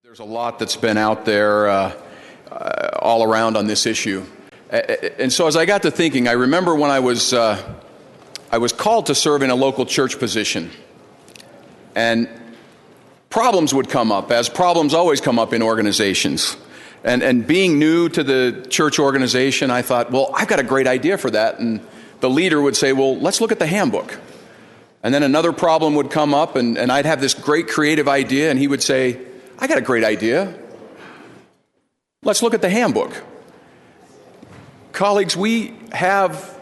There's a lot that's been out there all around on this issue. And so as I got to thinking, I remember when I was called to serve in a local church position. And problems would come up, as problems always come up in organizations. And being new to the church organization, I thought, well, I've got a great idea for that. And the leader would say, well, let's look at the handbook. And then another problem would come up, and I'd have this great creative idea, and he would say, I got a great idea. Let's look at the handbook. Colleagues, we have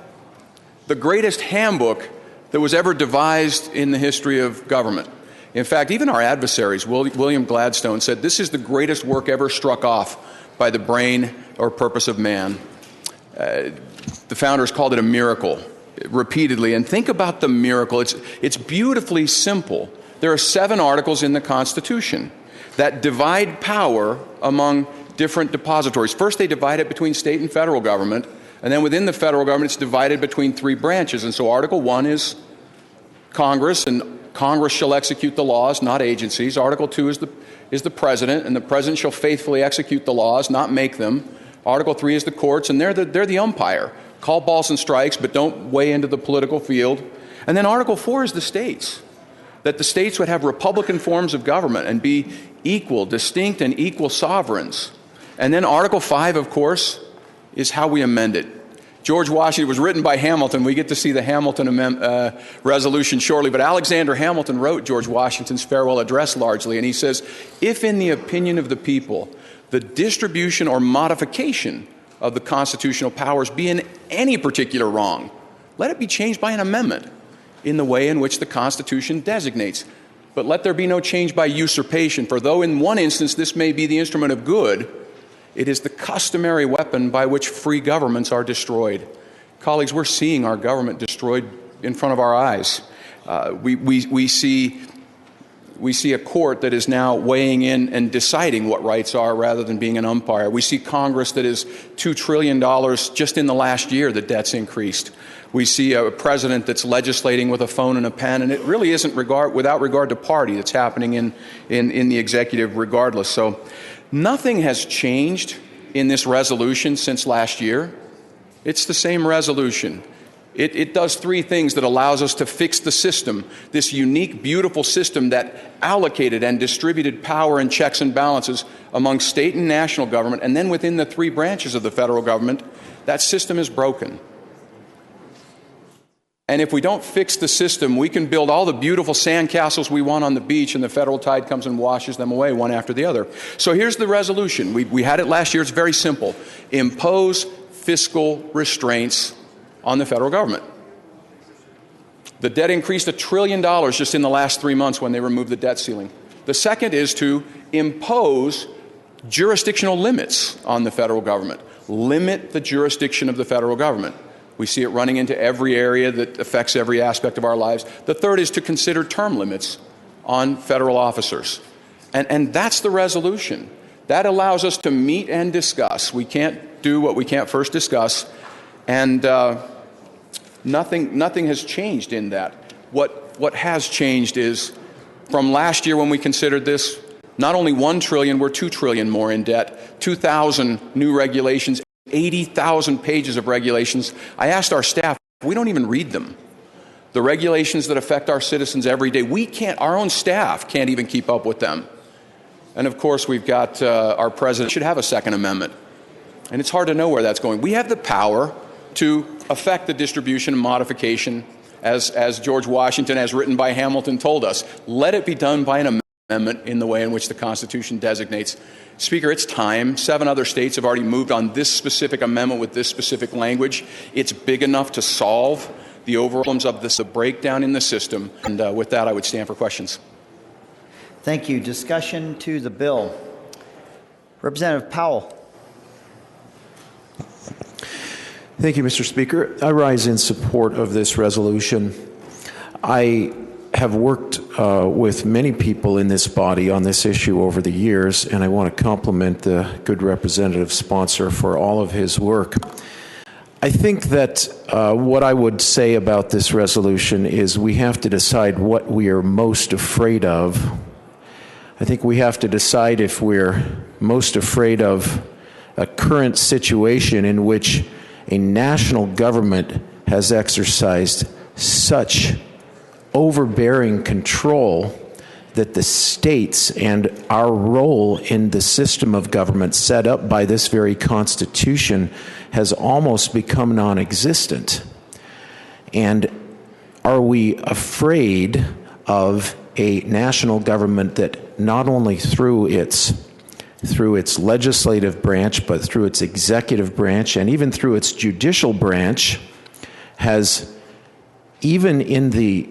the greatest handbook that was ever devised in the history of government. In fact, even our adversaries, William Gladstone, said this is the greatest work ever struck off by the brain or purpose of man. The founders called it a miracle repeatedly. And think about the miracle. It's beautifully simple. There are 7 articles in the Constitution that divide power among different depositories. First, they divide it between state and federal government, and then within the federal government, it's divided between 3 branches. And so Article 1 is Congress, and Congress shall execute the laws, not agencies. Article 2 is the president, and the president shall faithfully execute the laws, not make them. Article 3 is the courts, and they're the umpire. Call balls and strikes, but don't weigh into the political field. And then Article 4 is the states, that the states would have republican forms of government and be equal, distinct, and equal sovereigns. And then Article 5, of course, is how we amend it. George Washington was written by Hamilton. We get to see the Hamilton resolution shortly. But Alexander Hamilton wrote George Washington's farewell address largely, and he says, if in the opinion of the people, the distribution or modification of the constitutional powers be in any particular wrong, let it be changed by an amendment in the way in which the Constitution designates. But let there be no change by usurpation, for though in one instance this may be the instrument of good, it is the customary weapon by which free governments are destroyed. Colleagues, we're seeing our government destroyed in front of our eyes. We see a court that is now weighing in and deciding what rights are rather than being an umpire. We see Congress that is $2 trillion just in the last year, the debt's increased. We see a president that's legislating with a phone and a pen, and it really isn't without regard to party. It's happening in the executive regardless. So nothing has changed in this resolution since last year. It's the same resolution. It does 3 things that allows us to fix the system, this unique, beautiful system that allocated and distributed power and checks and balances among state and national government, and then within the 3 branches of the federal government. That system is broken. And if we don't fix the system, we can build all the beautiful sandcastles we want on the beach, and the federal tide comes and washes them away one after the other. So here's the resolution. We had it last year. It's very simple. Impose fiscal restraints on the federal government. The debt increased $1 trillion just in the last 3 months when they removed the debt ceiling. The second is to impose jurisdictional limits on the federal government. Limit the jurisdiction of the federal government. We see it running into every area that affects every aspect of our lives. The third is to consider term limits on federal officers. And that's the resolution. That allows us to meet and discuss. We can't do what we can't first discuss. And nothing has changed in that. What has changed is from last year when we considered this, not only $1 trillion, we're $2 trillion more in debt, 2,000 new regulations, 80,000 pages of regulations. I asked our staff, we don't even read them. The regulations that affect our citizens every day, our own staff can't even keep up with them. And of course, we've got our president should have a Second Amendment. And it's hard to know where that's going. We have the power to affect the distribution and modification, as George Washington, as written by Hamilton, told us. Let it be done by an amendment in the way in which the Constitution designates. Speaker, it's time. 7 other states have already moved on this specific amendment with this specific language. It's big enough to solve the overall problems of this breakdown in the system. And with that, I would stand for questions. Thank you. Discussion to the bill. Representative Powell. Thank you, Mr. Speaker. I rise in support of this resolution. I have worked with many people in this body on this issue over the years, and I want to compliment the good representative sponsor for all of his work. I think that what I would say about this resolution is we have to decide what we are most afraid of. I think we have to decide if we're most afraid of a current situation in which a national government has exercised such overbearing control that the states and our role in the system of government set up by this very Constitution has almost become non-existent. And are we afraid of a national government that not only through its legislative branch, but through its executive branch and even through its judicial branch has, even in the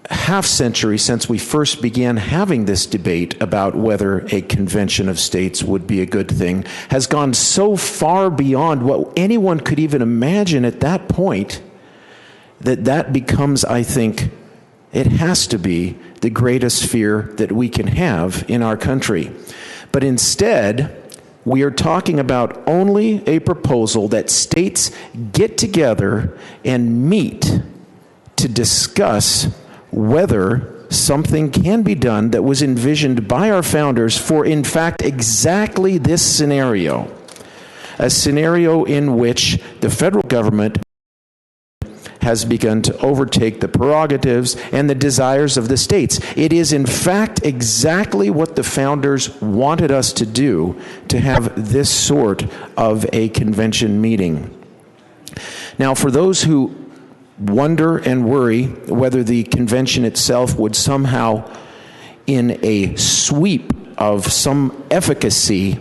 half century since we first began having this debate about whether a convention of states would be a good thing, has gone so far beyond what anyone could even imagine at that point that becomes, I think, it has to be the greatest fear that we can have in our country. But instead, we are talking about only a proposal that states get together and meet to discuss whether something can be done that was envisioned by our founders for, in fact, exactly this scenario. A scenario in which the federal government has begun to overtake the prerogatives and the desires of the states. It is, in fact, exactly what the founders wanted us to do, to have this sort of a convention meeting. Now, for those who wonder and worry whether the convention itself would somehow, in a sweep of some efficacy,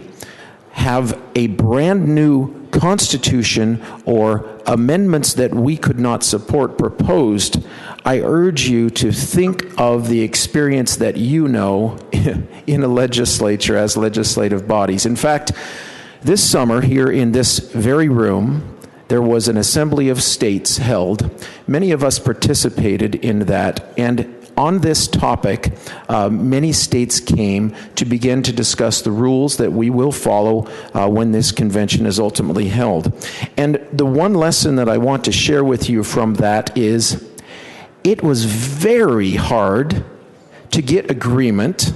have a brand new constitution or amendments that we could not support proposed, I urge you to think of the experience that you know in a legislature as legislative bodies. In fact, this summer here in this very room, there was an assembly of states held. Many of us participated in that, and on this topic, many states came to begin to discuss the rules that we will follow when this convention is ultimately held. And the one lesson that I want to share with you from that is it was very hard to get agreement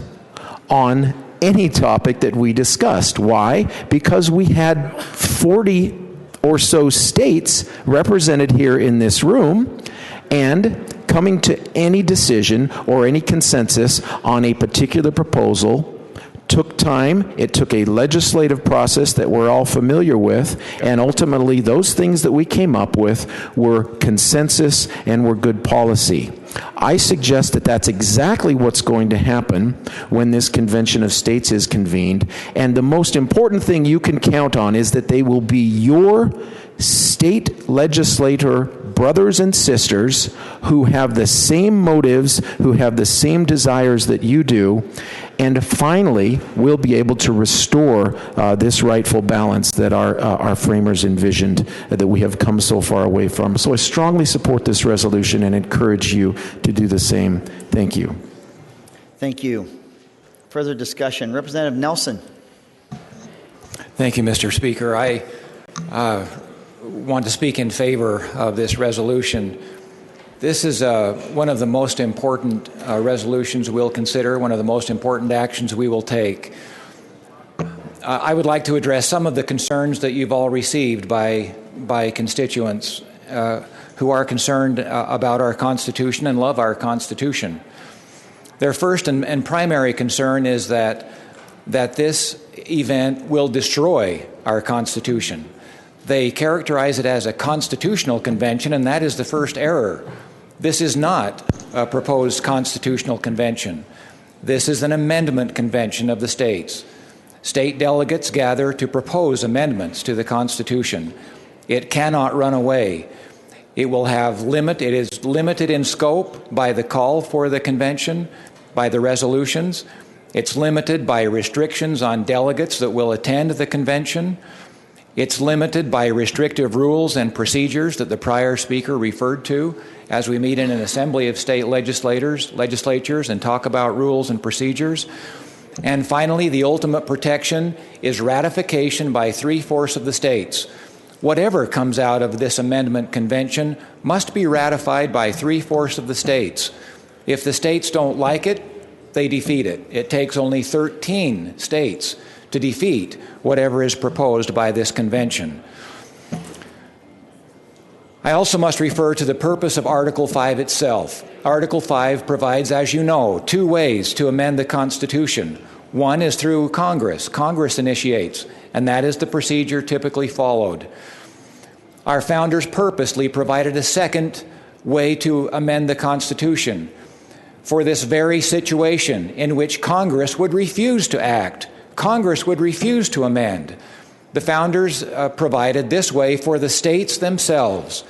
on any topic that we discussed. Why? Because we had 40 or so states represented here in this room, and coming to any decision or any consensus on a particular proposal took time. It took a legislative process that we're all familiar with, and ultimately those things that we came up with were consensus and were good policy. I suggest that that's exactly what's going to happen when this convention of states is convened, and the most important thing you can count on is that they will be your state legislator brothers and sisters who have the same motives, who have the same desires that you do, and finally we'll be able to restore this rightful balance that our framers envisioned, that we have come so far away from. So I strongly support this resolution and encourage you to do the same. Thank you. Thank you. Further discussion. Representative Nelson. Thank you, Mr. Speaker. I want to speak in favor of this resolution. This is one of the most important resolutions we'll consider, one of the most important actions we will take. I would like to address some of the concerns that you've all received by constituents who are concerned about our Constitution and love our Constitution. Their first and primary concern is that this event will destroy our Constitution. They characterize it as a constitutional convention, and that is the first error. This is not a proposed constitutional convention. This is an amendment convention of the states. State delegates gather to propose amendments to the Constitution. It cannot run away. It is limited in scope by the call for the convention, by the resolutions. It's limited by restrictions on delegates that will attend the convention. It's limited by restrictive rules and procedures that the prior speaker referred to as we meet in an assembly of state legislatures and talk about rules and procedures. And finally, the ultimate protection is ratification by 3/4 of the states. Whatever comes out of this amendment convention must be ratified by 3/4 of the states. If the states don't like it, they defeat it. It takes only 13 states to defeat whatever is proposed by this convention. I also must refer to the purpose of Article 5 itself. Article 5 provides, as you know, two ways to amend the Constitution. One is through Congress. Congress initiates, and that is the procedure typically followed. Our founders purposely provided a second way to amend the Constitution for this very situation in which Congress would refuse to act. Congress would refuse to amend. The founders provided this way for the states themselves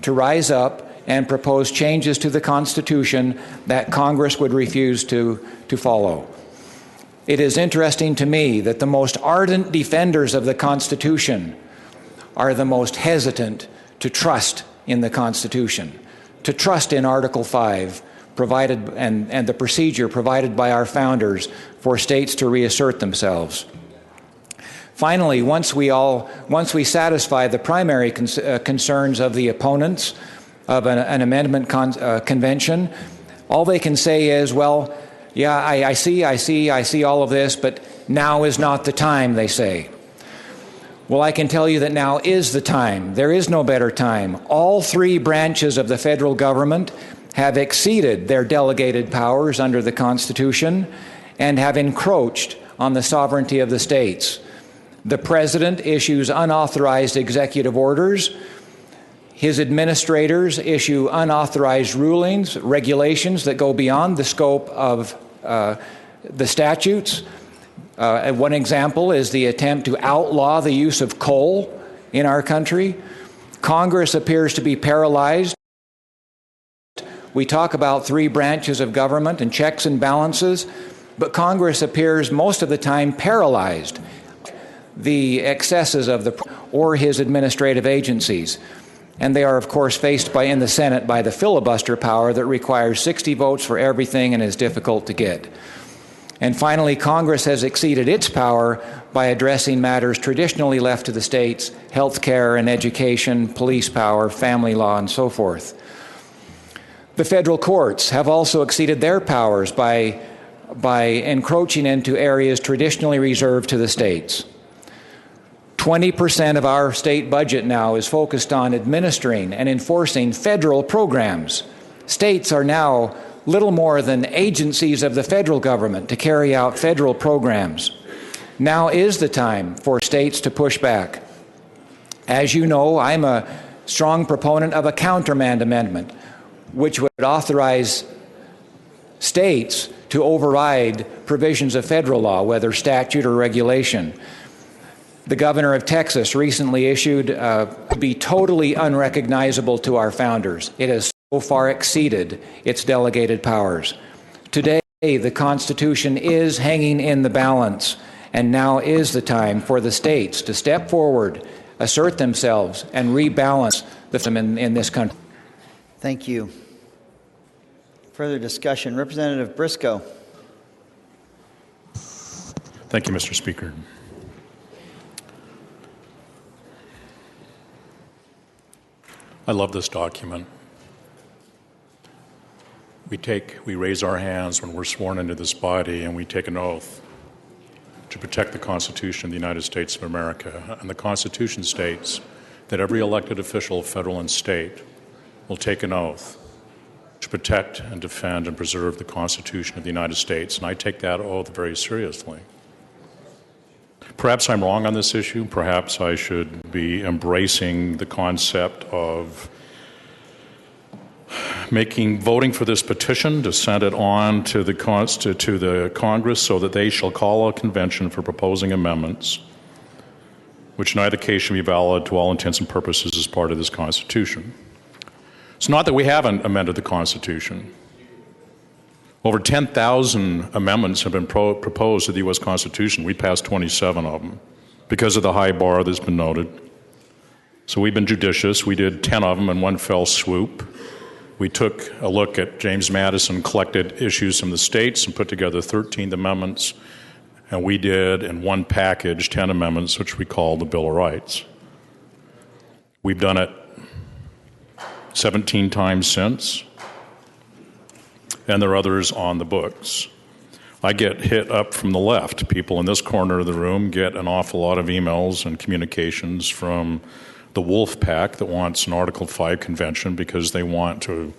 to rise up and propose changes to the Constitution that Congress would refuse to follow. It is interesting to me that the most ardent defenders of the Constitution are the most hesitant to trust in the Constitution, to trust in Article 5 provided and the procedure provided by our founders for states to reassert themselves. Finally, once we satisfy the primary concerns of the opponents of an amendment convention, all they can say is, well, yeah, I see all of this, but now is not the time, they say. Well, I can tell you that now is the time. There is no better time. All three branches of the federal government have exceeded their delegated powers under the Constitution and have encroached on the sovereignty of the states. The President issues unauthorized executive orders. His administrators issue unauthorized rulings, regulations that go beyond the scope of the statutes. One example is the attempt to outlaw the use of coal in our country. Congress appears to be paralyzed. We talk about three branches of government and checks and balances, but Congress appears most of the time paralyzed. The excesses of or his administrative agencies. And they are, of course, faced in the Senate by the filibuster power that requires 60 votes for everything and is difficult to get. And finally, Congress has exceeded its power by addressing matters traditionally left to the states: health care and education, police power, family law, and so forth. The federal courts have also exceeded their powers by encroaching into areas traditionally reserved to the states. 20% of our state budget now is focused on administering and enforcing federal programs. States are now little more than agencies of the federal government to carry out federal programs. Now is the time for states to push back. As you know, I'm a strong proponent of a countermand amendment, which would authorize states to override provisions of federal law, whether statute or regulation. The governor of Texas recently issued be totally unrecognizable to our founders. It has so far exceeded its delegated powers. Today, the Constitution is hanging in the balance, and now is the time for the states to step forward, assert themselves, and rebalance the system in this country. Thank you. Further discussion. Representative Briscoe. Thank you, Mr. Speaker. I love this document. We raise our hands when we're sworn into this body, and we take an oath to protect the Constitution of the United States of America. And the Constitution states that every elected official, federal and state, will take an oath to protect and defend and preserve the Constitution of the United States. And I take that oath very seriously. Perhaps I'm wrong on this issue. Perhaps I should be embracing the concept of voting for this petition to send it on to the Congress so that they shall call a convention for proposing amendments, which in either case should be valid to all intents and purposes as part of this Constitution. It's not that we haven't amended the Constitution. Over 10,000 amendments have been proposed to the U.S. Constitution. We passed 27 of them because of the high bar that's been noted. So we've been judicious. We did 10 of them in one fell swoop. We took a look at James Madison, collected issues from the states, and put together 13 amendments. And we did, in one package, 10 amendments, which we call the Bill of Rights. We've done it 17 times since, and there are others on the books. I get hit up from the left. People in this corner of the room get an awful lot of emails and communications from the wolf pack that wants an Article 5 convention because they want to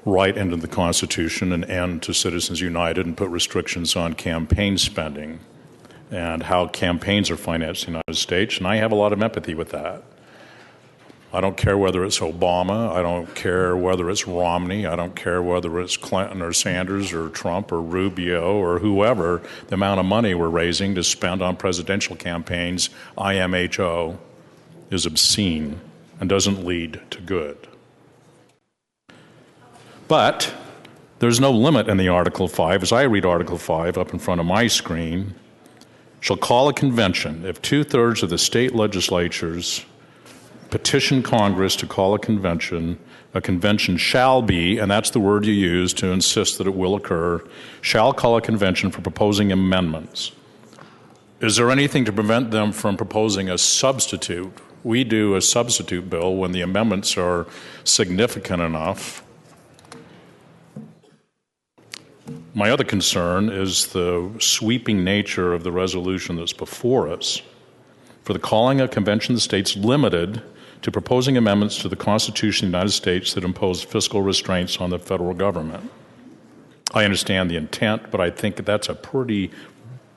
write into the Constitution an end to Citizens United and put restrictions on campaign spending and how campaigns are financed in the United States. And I have a lot of empathy with that. I don't care whether it's Obama. I don't care whether it's Romney. I don't care whether it's Clinton or Sanders or Trump or Rubio or whoever. The amount of money we're raising to spend on presidential campaigns, IMHO, is obscene and doesn't lead to good. But there's no limit in the Article 5. As I read Article 5 up in front of my screen, shall call a convention if 2/3 of the state legislatures petition Congress to call a convention shall be, and that's the word you use to insist that it will occur, shall call a convention for proposing amendments. Is there anything to prevent them from proposing a substitute? We do a substitute bill when the amendments are significant enough. My other concern is the sweeping nature of the resolution that's before us. For the calling a convention of the states limited to proposing amendments to the Constitution of the United States that impose fiscal restraints on the federal government. I understand the intent, but I think that's a pretty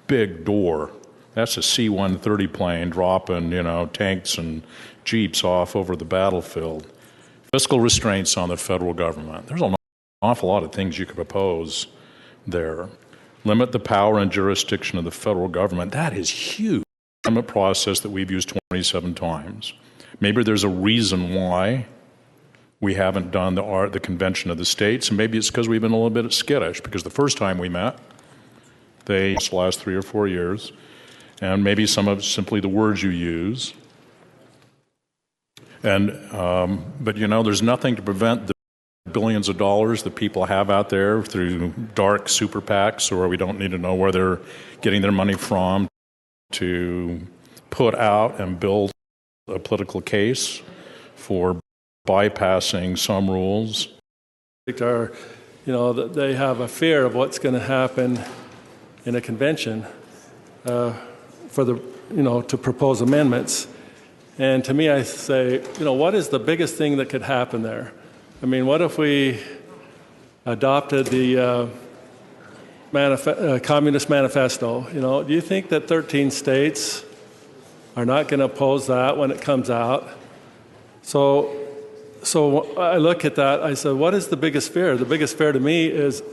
big door. That's a C-130 plane dropping, tanks and jeeps off over the battlefield. Fiscal restraints on the federal government. There's an awful lot of things you could propose there. Limit the power and jurisdiction of the federal government. That is huge. Amendment process that we've used 27 times. Maybe there's a reason why we haven't done the convention of the states, and maybe it's because we've been a little bit skittish, because the first time we met, the last 3 or 4 years, and maybe some of it's simply the words you use. And but there's nothing to prevent the billions of dollars that people have out there through dark super PACs, or we don't need to know where they're getting their money from, to put out and build a political case for bypassing some rules. They have a fear of what's going to happen in a convention to propose amendments. And to me, I say, what is the biggest thing that could happen there? I mean, what if we adopted the Communist Manifesto? Do you think that 13 states are not going to oppose that when it comes out? So I look at that, I said, what is the biggest fear? The biggest fear to me is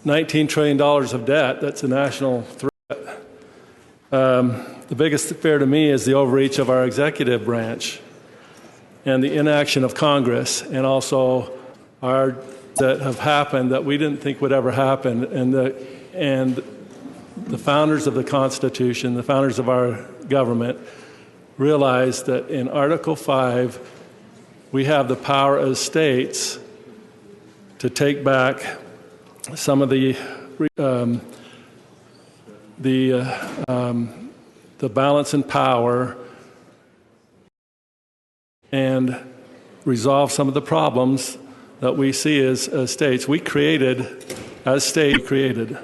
$19 trillion of debt. That's a national threat. The biggest fear to me is the overreach of our executive branch and the inaction of Congress, and also that have happened that we didn't think would ever happen. And the founders of the Constitution, the founders of our government, realized that in Article 5, we have the power as states to take back some of the balance in power and resolve some of the problems that we see as states. We created, as states, created.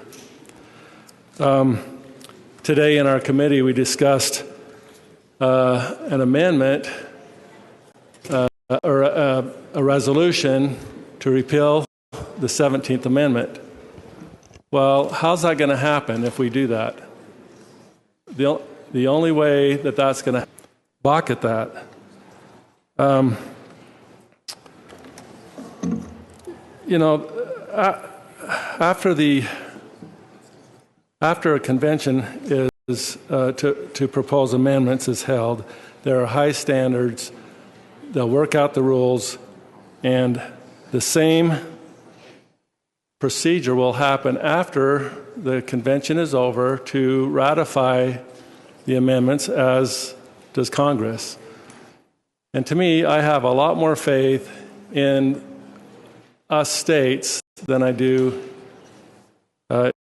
Today in our committee, we discussed an amendment or a resolution to repeal the 17th Amendment. Well, how's that going to happen if we do that? The only way that that's going to balk at that. After a convention is to propose amendments is held, there are high standards. They'll work out the rules, and the same procedure will happen after the convention is over to ratify the amendments, as does Congress. And to me, I have a lot more faith in us states than I do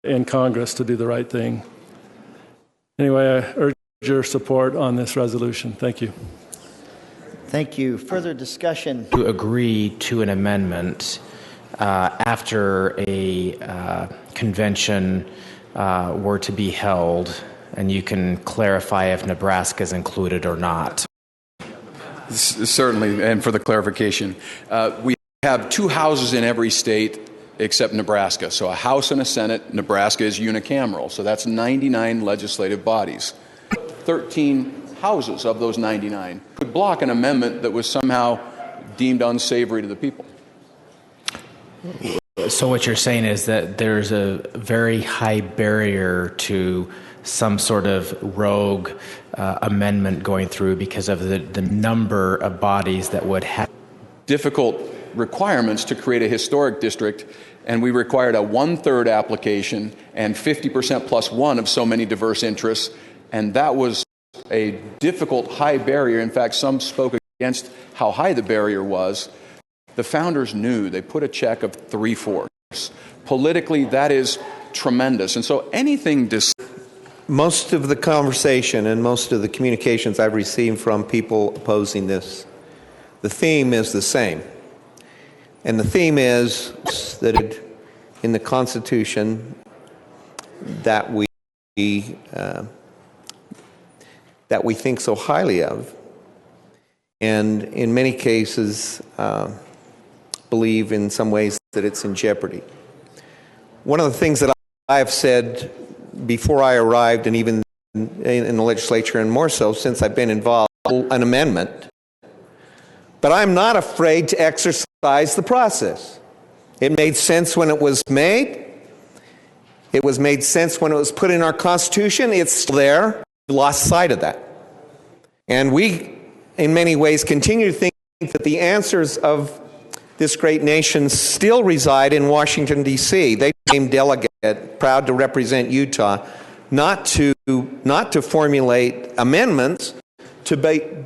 in Congress to do the right thing. Anyway, I urge your support on this resolution. Thank you. Thank you. Further discussion? To agree to an amendment, after a convention were to be held, and you can clarify if Nebraska is included or not. Certainly, and for the clarification, we have 2 houses in every state except Nebraska. So a House and a Senate. Nebraska is unicameral, so that's 99 legislative bodies. 13 houses of those 99 could block an amendment that was somehow deemed unsavory to the people. So what you're saying is that there's a very high barrier to some sort of rogue amendment going through because of the number of bodies that would have Difficult requirements to create a historic district, and we required a 1/3 application and 50% plus one of so many diverse interests, and that was a difficult high barrier. In fact, some spoke against how high the barrier was. The founders knew. They put a check of 3/4. Politically, that is tremendous. And so anything most of the conversation and most of the communications I've received from people opposing this, the theme is the same. And the theme is that in the Constitution that we think so highly of, and in many cases believe in some ways that it's in jeopardy. One of the things that I have said before I arrived, and even in the legislature, and more so since I've been involved, an amendment. But I'm not afraid to exercise the process. It made sense when it was made. It was made sense when it was put in our Constitution. It's still there. We lost sight of that. And we, in many ways, continue to think that the answers of this great nation still reside in Washington, D.C. They named delegate, proud to represent Utah, not to formulate amendments,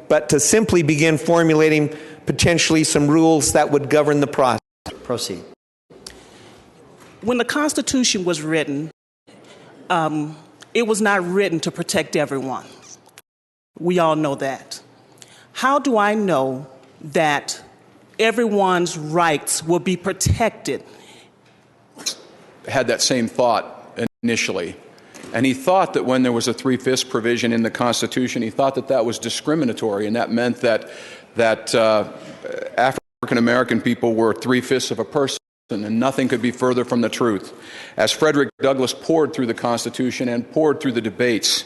but to simply begin formulating potentially some rules that would govern the process. Proceed. When the Constitution was written, it was not written to protect everyone. We all know that. How do I know that everyone's rights will be protected? Had that same thought initially. And he thought that when there was a 3/5 provision in the Constitution, he thought that that was discriminatory, and that meant that African American people were 3/5 of a person, and nothing could be further from the truth. As Frederick Douglass pored through the Constitution and pored through the debates,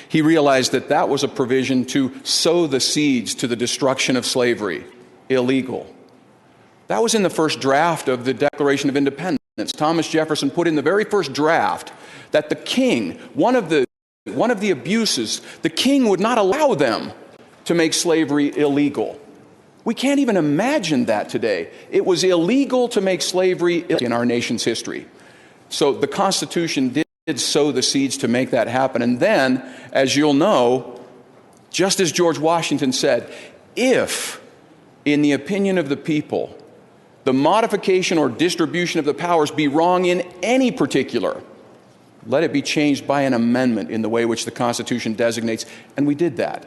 he realized that that was a provision to sow the seeds to the destruction of slavery, illegal. That was in the first draft of the Declaration of Independence. Thomas Jefferson put in the very first draft that the king, one of the abuses, the king would not allow them to make slavery illegal. We can't even imagine that today. It was illegal to make slavery in our nation's history. So the Constitution did sow the seeds to make that happen. And then, as you'll know, just as George Washington said, if, in the opinion of the people, the modification or distribution of the powers be wrong in any particular, let it be changed by an amendment in the way which the Constitution designates. And we did that.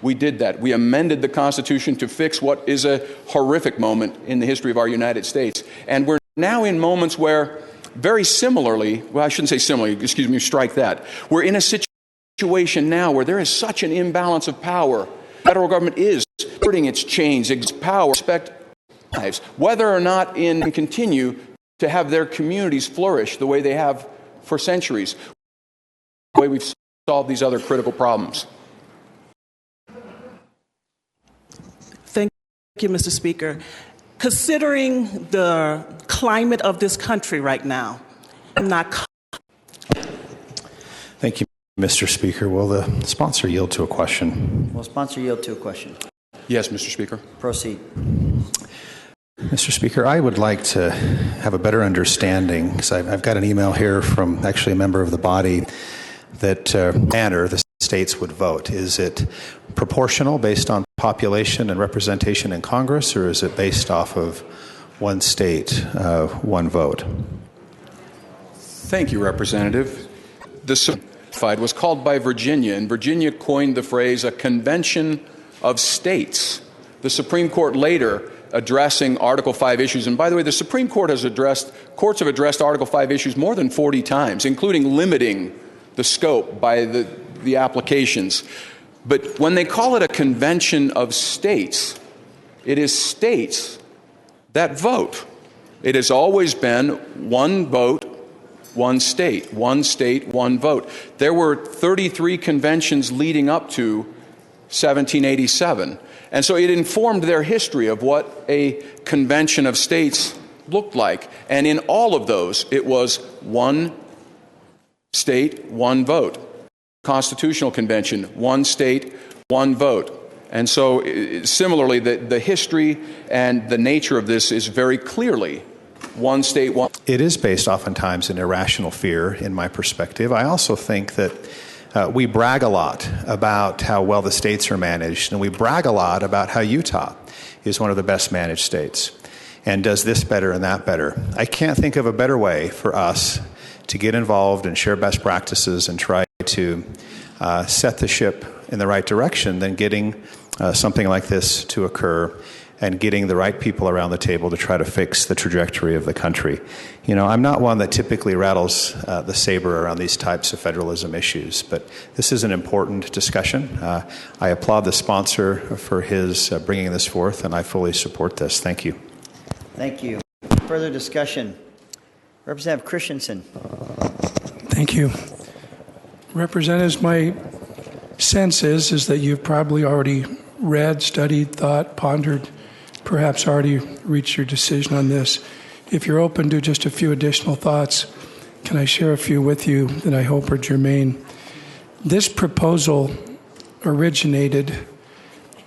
We did that. We amended the Constitution to fix what is a horrific moment in the history of our United States. And we're now in moments where, very similarly, well, I shouldn't say similarly, excuse me, strike that. We're in a situation now where there is such an imbalance of power. The federal government is putting its chains, its power, respect lives, whether or not in continue to have their communities flourish the way they have for centuries, the way we've solved these other critical problems. Thank you, Mr. Speaker. Considering the climate of this country right now, I'm not. Thank you, Mr. Speaker. Will the sponsor yield to a question? Will sponsor yield to a question? Yes, Mr. Speaker. Proceed. Mr. Speaker, I would like to have a better understanding, because I've got an email here from actually a member of the body that manner the states would vote. Is it proportional based on population and representation in Congress, or is it based off of one state, one vote? Thank you, Representative. The was called by Virginia, and Virginia coined the phrase a convention of states. The Supreme Court later addressing Article 5 issues. And by the way, the Supreme Court courts have addressed Article 5 issues more than 40 times, including limiting the scope by the applications. But when they call it a convention of states, it is states that vote. It has always been one vote, one state, one vote. There were 33 conventions leading up to 1787. And so it informed their history of what a convention of states looked like. And in all of those, it was one state, one vote. Constitutional Convention, one state, one vote. And so similarly, the history and the nature of this is very clearly one state, one. It is based oftentimes in irrational fear, in my perspective. I also think that we brag a lot about how well the states are managed, and we brag a lot about how Utah is one of the best managed states and does this better and that better. I can't think of a better way for us to get involved and share best practices and try to set the ship in the right direction than getting something like this to occur and getting the right people around the table to try to fix the trajectory of the country. You know, I'm not one that typically rattles the saber around these types of federalism issues, but this is an important discussion. I applaud the sponsor for his bringing this forth, and I fully support this. Thank you. Thank you. Further discussion? Representative Christensen. Thank you. Representatives, my sense is that you've probably already read, studied, thought, pondered, perhaps already reached your decision on this. If you're open to just a few additional thoughts, can I share a few with you that I hope are germane? This proposal originated,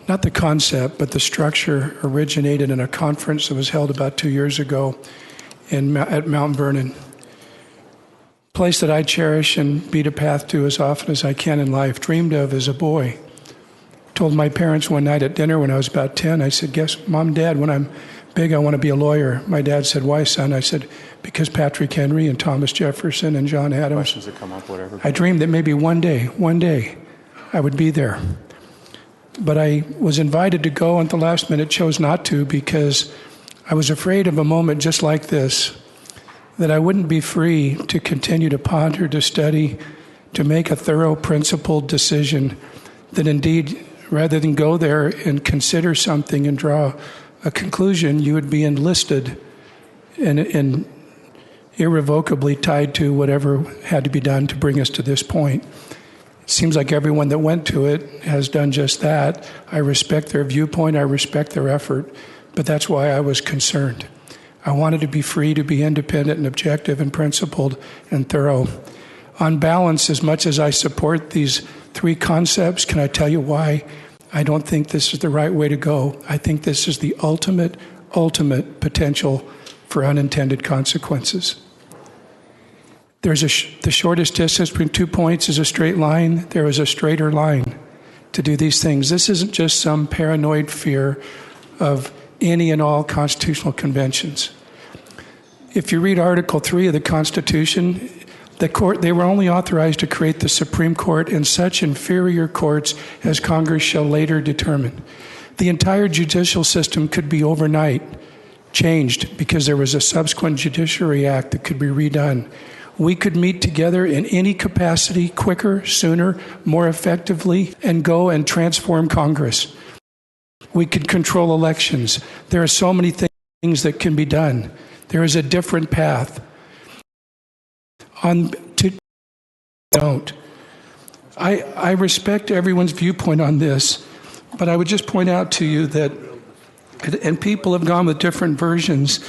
not the concept, but the structure originated in a conference that was held about 2 years ago at Mount Vernon. Place that I cherish and beat a path to as often as I can in life, dreamed of as a boy. Told my parents one night at dinner when I was about 10, I said, guess, Mom, Dad, when I'm big, I want to be a lawyer. My dad said, why, son? I said, because Patrick Henry and Thomas Jefferson and John Adams. Questions that come up, whatever. I dreamed that maybe one day, I would be there. But I was invited to go, and at the last minute chose not to because I was afraid of a moment just like this, that I wouldn't be free to continue to ponder, to study, to make a thorough, principled decision, that indeed, rather than go there and consider something and draw a conclusion, you would be enlisted and irrevocably tied to whatever had to be done to bring us to this point. It seems like everyone that went to it has done just that. I respect their viewpoint, I respect their effort, but that's why I was concerned. I wanted to be free to be independent and objective and principled and thorough. On balance, as much as I support these three concepts, can I tell you why I don't think this is the right way to go? I think this is the ultimate potential for unintended consequences. The shortest distance between 2 points is a straight line. There is a straighter line to do these things. This isn't just some paranoid fear of any and all constitutional conventions. If you read Article 3 of the Constitution, they were only authorized to create the Supreme Court and such inferior courts as Congress shall later determine. The entire judicial system could be overnight changed because there was a subsequent Judiciary Act that could be redone. We could meet together in any capacity, quicker, sooner, more effectively, and go and transform Congress. We could control elections. There are so many things that can be done. There is a different path. I respect everyone's viewpoint on this, but I would just point out to you that, and people have gone with different versions,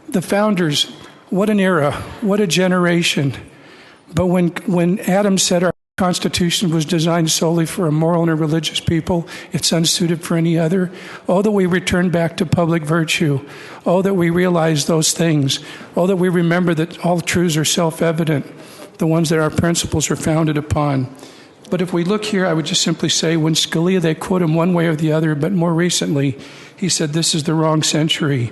the founders, what an era, what a generation. But when Adam said our Constitution was designed solely for a moral and a religious people, it's unsuited for any other. Oh, that we return back to public virtue. Oh, that we realize those things. Oh, that we remember that all truths are self-evident, the ones that our principles are founded upon. But if we look here, I would just simply say, when Scalia, they quote him one way or the other, but more recently, he said this is the wrong century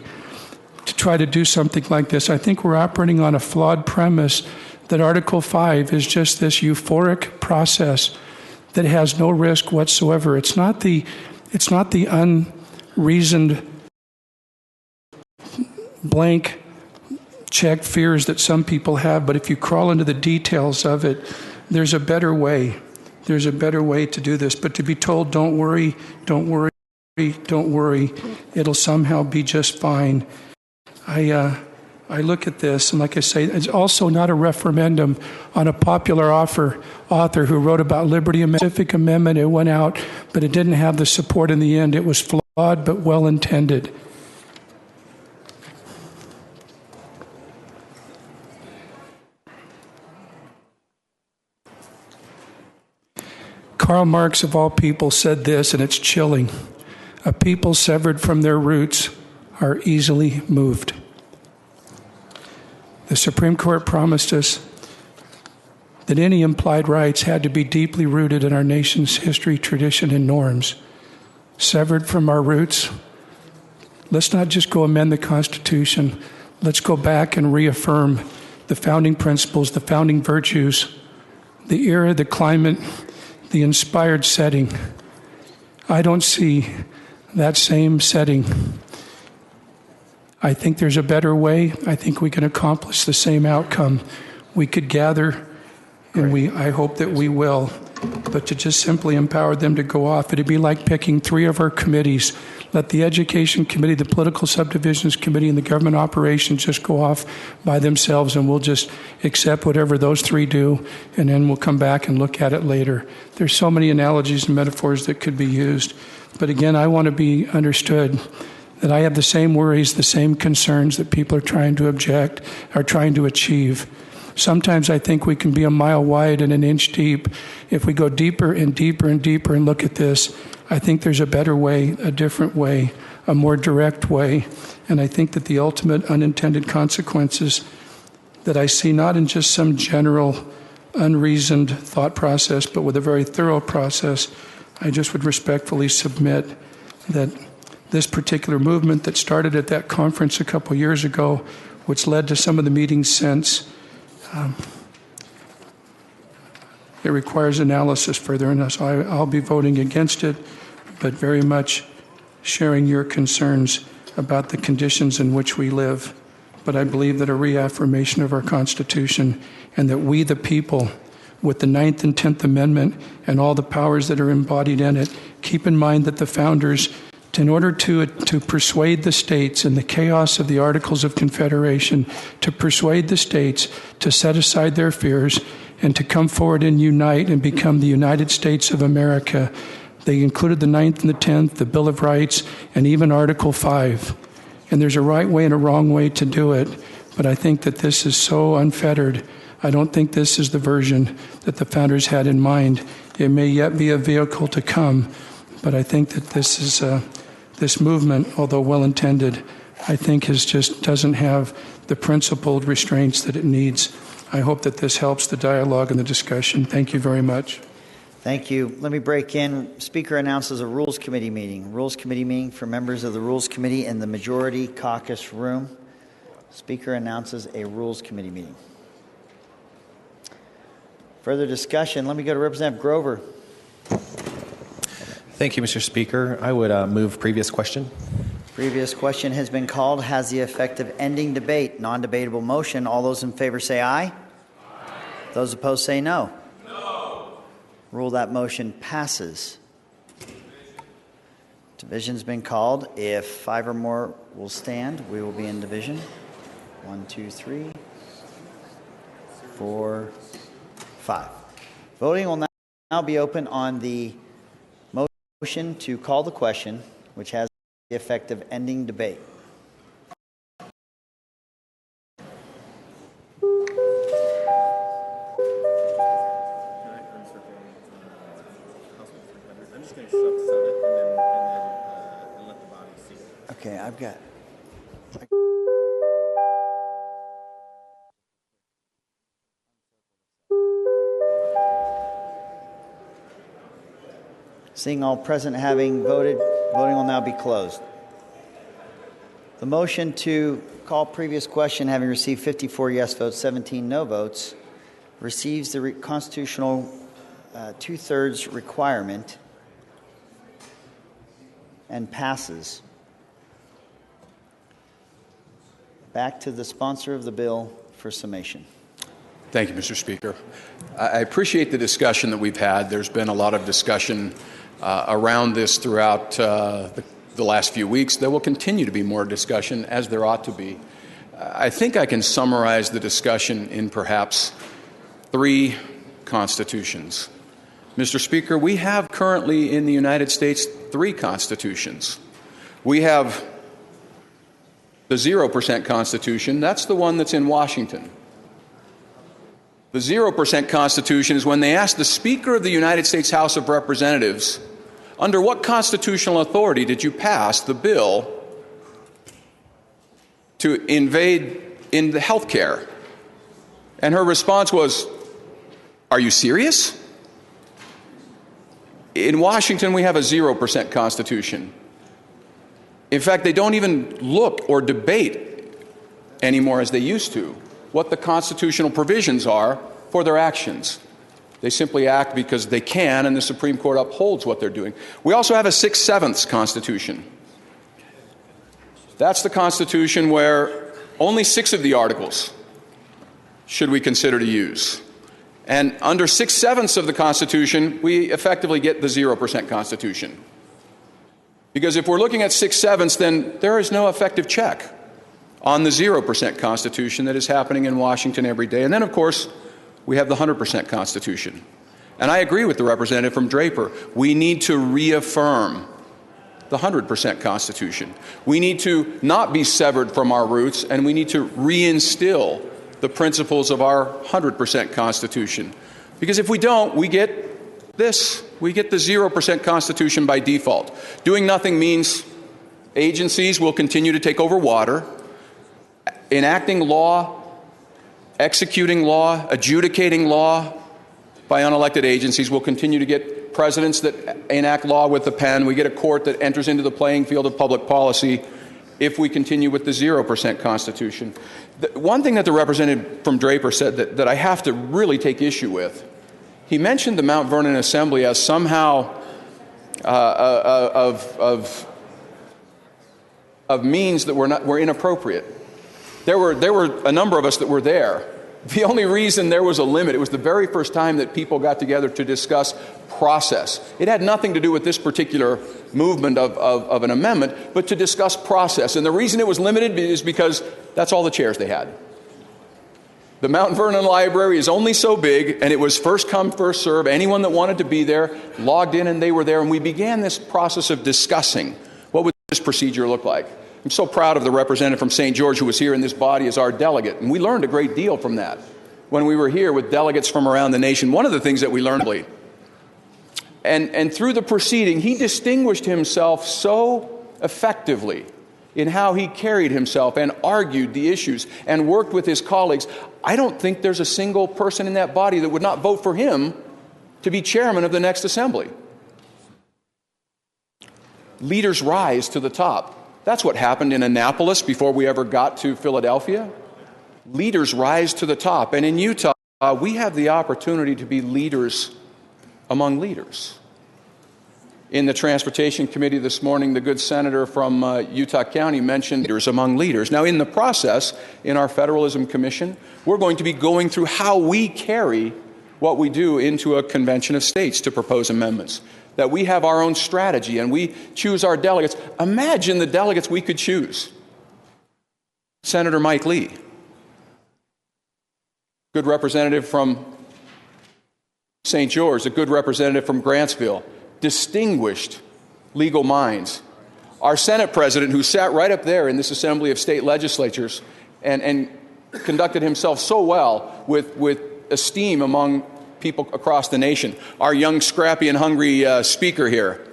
to try to do something like this. I think we're operating on a flawed premise that Article 5 is just this euphoric process that has no risk whatsoever. It's not the unreasoned blank check fears that some people have, but if you crawl into the details of it, there's a better way. There's a better way to do this. But to be told, don't worry, don't worry, don't worry, it'll somehow be just fine. I look at this, and like I say, it's also not a referendum on a popular author who wrote about liberty, a specific amendment. It went out, but it didn't have the support in the end. It was flawed but well intended. Karl Marx, of all people, said this, and it's chilling. A people severed from their roots are easily moved. The Supreme Court promised us that any implied rights had to be deeply rooted in our nation's history, tradition, and norms. Severed from our roots, let's not just go amend the Constitution. Let's go back and reaffirm the founding principles, the founding virtues, the era, the climate, the inspired setting. I don't see that same setting. I think there's a better way. I think we can accomplish the same outcome. We could gather, and I hope that we will, but to just simply empower them to go off, it'd be like picking 3 of our committees. Let the Education Committee, the Political Subdivisions Committee, and the Government Operations just go off by themselves, and we'll just accept whatever those 3 do, and then we'll come back and look at it later. There's so many analogies and metaphors that could be used. But again, I want to be understood that I have the same worries, the same concerns that people are trying to achieve. Sometimes I think we can be a mile wide and an inch deep. If we go deeper and deeper and deeper and look at this, I think there's a better way, a different way, a more direct way. And I think that the ultimate unintended consequences that I see, not in just some general unreasoned thought process, but with a very thorough process, I just would respectfully submit that this particular movement that started at that conference a couple years ago, which led to some of the meetings since, it requires analysis further, and so I'll be voting against it, but very much sharing your concerns about the conditions in which we live. But I believe that a reaffirmation of our Constitution, and that we, the people, with the 9th and 10th Amendment and all the powers that are embodied in it, keep in mind that the founders, in order to persuade the states in the chaos of the Articles of Confederation, to persuade the states to set aside their fears and to come forward and unite and become the United States of America, they included the 9th and the 10th, the Bill of Rights, and even Article 5. And there's a right way and a wrong way to do it, but I think that this is so unfettered. I don't think this is the version that the founders had in mind. It may yet be a vehicle to come, but I think that this is this movement, although well-intended, I think doesn't have the principled restraints that it needs. I hope that this helps the dialogue and the discussion. Thank you very much. Thank you. Let me break in. Speaker announces a Rules Committee meeting. Rules Committee meeting for members of the Rules Committee in the Majority Caucus room. Speaker announces a Rules Committee meeting. Further discussion. Let me go to Representative Grover. Thank you, Mr. Speaker. I would move previous question. Previous question has been called. Has the effect of ending debate. Non-debatable motion. All those in favor say aye. Aye. Those opposed say no. No. Rule that motion passes. Division's been called. If 5 or more will stand, we will be in division. 1, 2, 3, 4, 5. Voting will now be open on the motion to call the question, which has the effect of ending debate. Okay, I've got. Seeing all present having voted, voting will now be closed. The motion to call previous question, having received 54 yes votes, 17 no votes, receives the constitutional two-thirds requirement and passes. Back to the sponsor of the bill for summation. Thank you, Mr. Speaker. I appreciate the discussion that we've had. There's been a lot of discussion around this throughout the last few weeks. There will continue to be more discussion, as there ought to be. I think I can summarize the discussion in perhaps 3 constitutions. Mr. Speaker, we have currently in the United States 3 constitutions. We have the 0% Constitution. That's the one that's in Washington. The 0% Constitution is when they ask the Speaker of the United States House of Representatives, under what constitutional authority did you pass the bill to invade in the health care? And her response was, are you serious? In Washington, we have a 0% Constitution. In fact, they don't even look or debate anymore as they used to what the constitutional provisions are for their actions. They simply act because they can, and the Supreme Court upholds what they're doing. We also have a 6/7 Constitution. That's the Constitution where only 6 of the articles should we consider to use. And under 6/7 of the Constitution, we effectively get the 0% Constitution. Because if we're looking at 6/7, then there is no effective check on the 0% Constitution that is happening in Washington every day. And then, of course, we have the 100% Constitution. And I agree with the representative from Draper. We need to reaffirm the 100% Constitution. We need to not be severed from our roots, and we need to reinstill the principles of our 100% Constitution. Because if we don't, we get this. We get the 0% Constitution by default. Doing nothing means agencies will continue to take over water. Enacting law, executing law, adjudicating law by unelected agencies will continue to get presidents that enact law with the pen. We get a court that enters into the playing field of public policy if we continue with the 0% Constitution. One thing that the representative from Draper said that I have to really take issue with, he mentioned the Mount Vernon Assembly as somehow of means that were inappropriate. There were a number of us that were there. The only reason there was a limit, it was the very first time that people got together to discuss process. It had nothing to do with this particular movement of an amendment, but to discuss process. And the reason it was limited is because that's all the chairs they had. The Mount Vernon Library is only so big, and it was first come, first serve. Anyone that wanted to be there logged in, and they were there. And we began this process of discussing what would this procedure look like. I'm so proud of the representative from St. George who was here in this body as our delegate, and we learned a great deal from that when we were here with delegates from around the nation. One of the things that we learned, and through the proceeding, he distinguished himself so effectively in how he carried himself and argued the issues and worked with his colleagues. I don't think there's a single person in that body that would not vote for him to be chairman of the next assembly. Leaders rise to the top. That's what happened in Annapolis before we ever got to Philadelphia. Leaders rise to the top. And in Utah, we have the opportunity to be leaders among leaders. In the Transportation Committee this morning, the good senator from Utah County mentioned leaders among leaders. Now, in the process, in our Federalism Commission, we're going to be going through how we carry what we do into a convention of states to propose amendments. That we have our own strategy and we choose our delegates. Imagine the delegates we could choose. Senator Mike Lee, good representative from St. George, a good representative from Grantsville, distinguished legal minds. Our Senate president, who sat right up there in this assembly of state legislatures and conducted himself so well with esteem among people across the nation. Our young, scrappy, and hungry speaker here,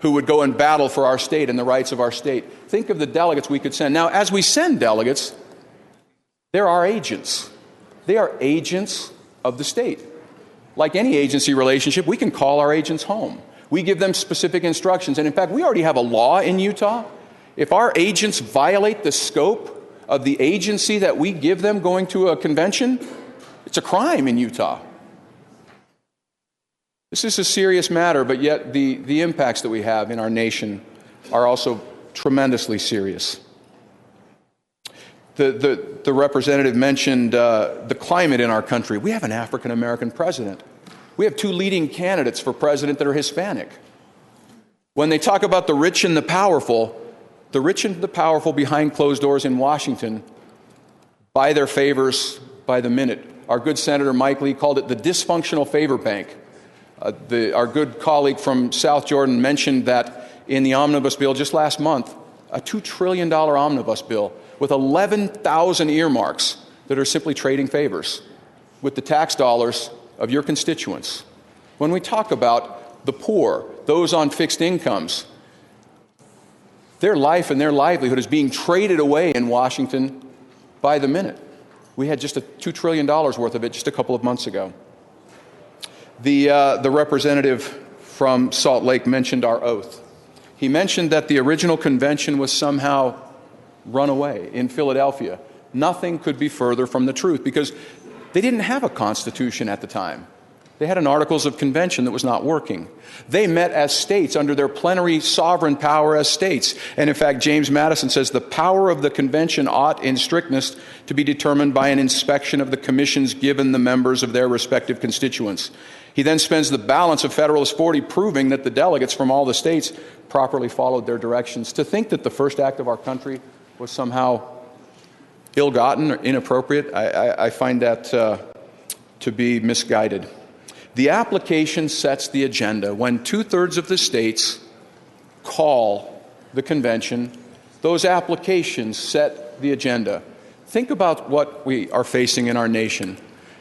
who would go and battle for our state and the rights of our state. Think of the delegates we could send. Now, as we send delegates, they're our agents. They are agents of the state. Like any agency relationship, we can call our agents home. We give them specific instructions. And in fact, we already have a law in Utah. If our agents violate the scope of the agency that we give them going to a convention, it's a crime in Utah. This is a serious matter, but yet the impacts that we have in our nation are also tremendously serious. The representative mentioned the climate in our country. We have an African American president. We have two leading candidates for president that are Hispanic. When they talk about the rich and the powerful behind closed doors in Washington buy their favors by the minute. Our good Senator Mike Lee called it the dysfunctional favor bank. Our good colleague from South Jordan mentioned that in the omnibus bill just last month, a $2 trillion omnibus bill with 11,000 earmarks that are simply trading favors with the tax dollars of your constituents. When we talk about the poor, those on fixed incomes, their life and their livelihood is being traded away in Washington by the minute. We had just $2 trillion worth of it just a couple of months ago. The representative from Salt Lake mentioned our oath. He mentioned that the original convention was somehow run away in Philadelphia. Nothing could be further from the truth because they didn't have a constitution at the time. They had an Articles of Convention that was not working. They met as states under their plenary sovereign power as states. And in fact, James Madison says the power of the convention ought in strictness to be determined by an inspection of the commissions given the members of their respective constituents. He then spends the balance of Federalist 40 proving that the delegates from all the states properly followed their directions. To think that the first act of our country was somehow ill-gotten or inappropriate, I find that to be misguided. The application sets the agenda. When 2/3 of the states call the convention, those applications set the agenda. Think about what we are facing in our nation.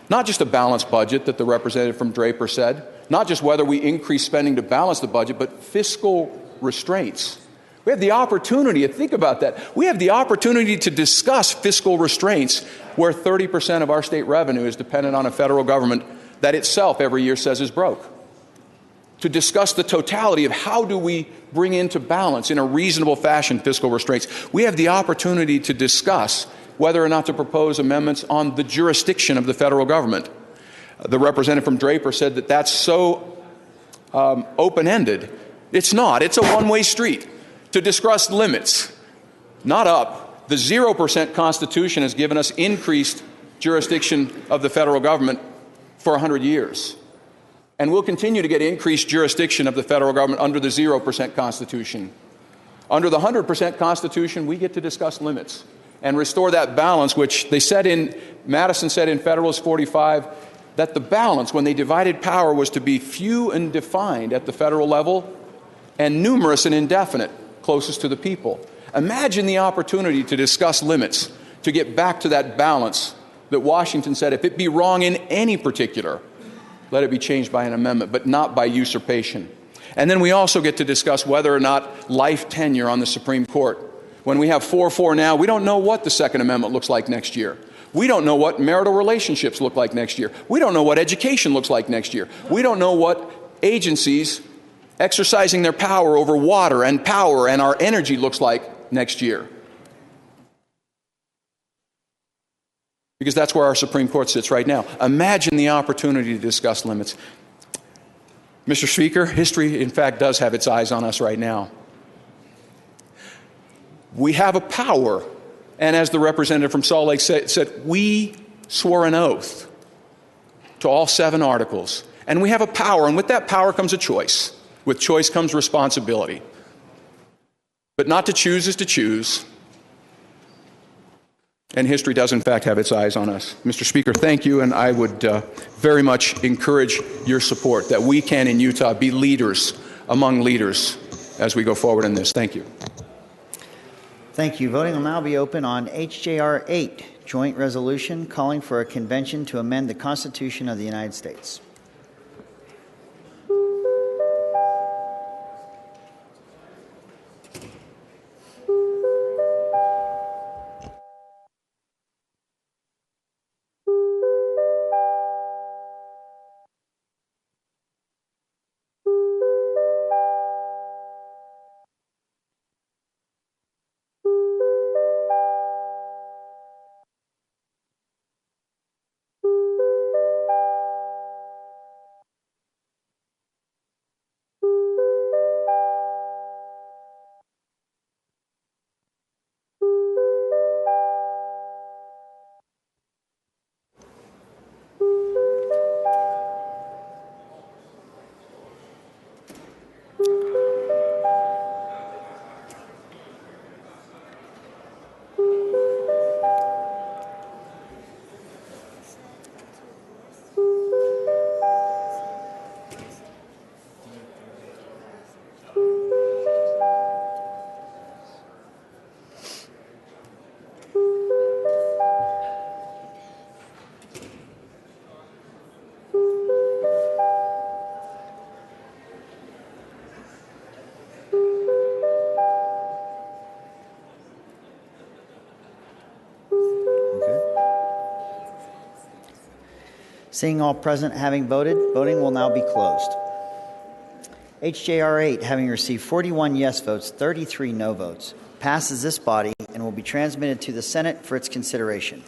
Not just a balanced budget that the representative from Draper said, not just whether we increase spending to balance the budget, but fiscal restraints. We have the opportunity, think about that, we have the opportunity to discuss fiscal restraints where 30% of our state revenue is dependent on a federal government that itself every year says is broke. To discuss the totality of how do we bring into balance in a reasonable fashion fiscal restraints. We have the opportunity to discuss whether or not to propose amendments on the jurisdiction of the federal government. The representative from Draper said that that's so open-ended. It's not. It's a one-way street to discuss limits, not up. The 0% Constitution has given us increased jurisdiction of the federal government for 100 years. And we'll continue to get increased jurisdiction of the federal government under the 0% Constitution. Under the 100% Constitution, we get to discuss limits and restore that balance, which Madison said in Federalist 45, that the balance, when they divided power, was to be few and defined at the federal level and numerous and indefinite closest to the people. Imagine the opportunity to discuss limits, to get back to that balance that Washington said, if it be wrong in any particular, let it be changed by an amendment, but not by usurpation. And then we also get to discuss whether or not life tenure on the Supreme Court. When we have 4-4 now, we don't know what the Second Amendment looks like next year. We don't know what marital relationships look like next year. We don't know what education looks like next year. We don't know what agencies exercising their power over water and power and our energy looks like next year. Because that's where our Supreme Court sits right now. Imagine the opportunity to discuss limits. Mr. Speaker, history, in fact, does have its eyes on us right now. We have a power, and as the representative from Salt Lake said, we swore an oath to all 7 articles. And we have a power, and with that power comes a choice. With choice comes responsibility. But not to choose is to choose. And history does, in fact, have its eyes on us. Mr. Speaker, thank you, and I would very much encourage your support that we can, in Utah, be leaders among leaders as we go forward in this. Thank you. Thank you. Voting will now be open on HJR 8, Joint Resolution calling for a convention to amend the Constitution of the United States. Seeing all present having voted, voting will now be closed. HJR 8, having received 41 yes votes, 33 no votes, passes this body and will be transmitted to the Senate for its consideration.